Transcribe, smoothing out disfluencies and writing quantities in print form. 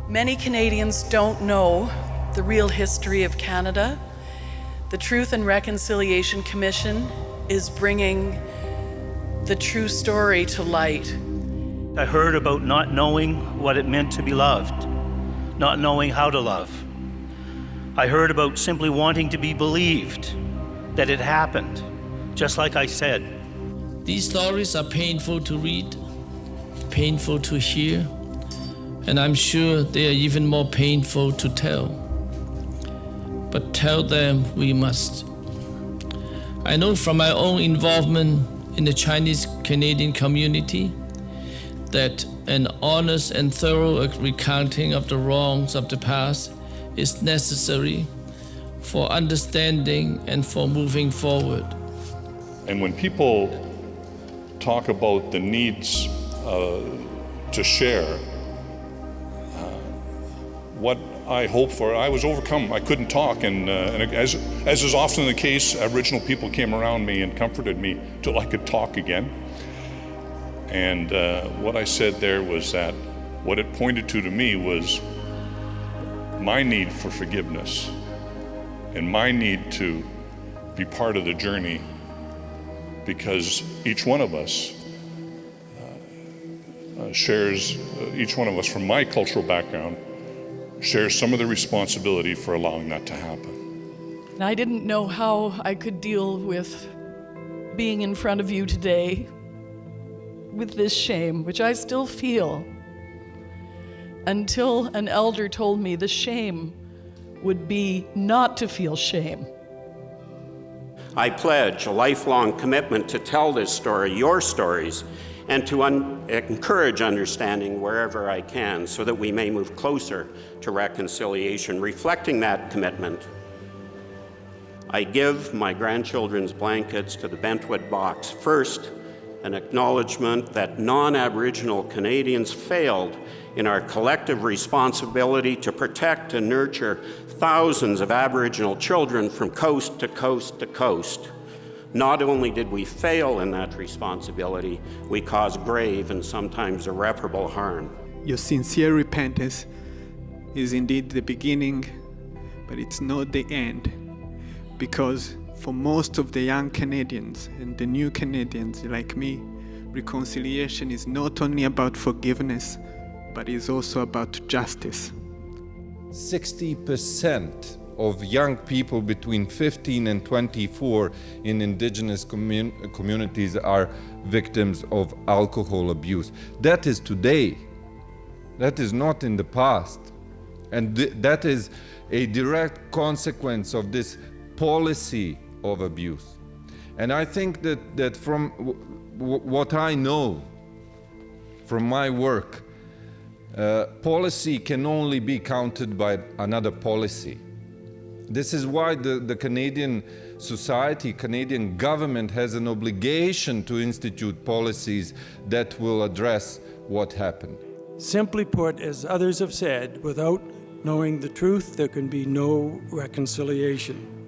Many Canadians don't know the real history of Canada. The Truth and Reconciliation Commission is bringing the true story to light. I heard about not knowing what it meant to be loved, not knowing how to love. I heard about simply wanting to be believed, that it happened, just like I said. These stories are painful to read, painful to hear, and I'm sure they are even more painful to tell. But tell them we must. I know from my own involvement in the Chinese Canadian community that an honest and thorough recounting of the wrongs of the past is necessary for understanding and for moving forward. And when people talk about the needs to share, what I hope for, I was overcome. I couldn't talk, and as is often the case, Aboriginal people came around me and comforted me till I could talk again. And what I said there was that what it pointed to me was my need for forgiveness and my need to be part of the journey, because each one of us shares, each one of us from my cultural background, shares some of the responsibility for allowing that to happen. And I didn't know how I could deal with being in front of you today with this shame, which I still feel, until an elder told me the shame would be not to feel shame. I pledge a lifelong commitment to tell this story, your stories, and to encourage understanding wherever I can so that we may move closer to reconciliation. Reflecting that commitment, I give my grandchildren's blankets to the Bentwood box. First, an acknowledgement that non-Aboriginal Canadians failed in our collective responsibility to protect and nurture thousands of Aboriginal children from coast to coast to coast. Not only did we fail in that responsibility, we caused grave and sometimes irreparable harm. Your sincere repentance is indeed the beginning, but it's not the end. Because for most of the young Canadians and the new Canadians like me, reconciliation is not only about forgiveness, but is also about justice. 60% of young people between 15 and 24 in Indigenous communities are victims of alcohol abuse. That is today. That is not in the past. And that is a direct consequence of this policy of abuse. And I think that from what I know from my work, policy can only be countered by another policy. This is why the Canadian society, Canadian government has an obligation to institute policies that will address what happened. Simply put, as others have said, without knowing the truth, there can be no reconciliation.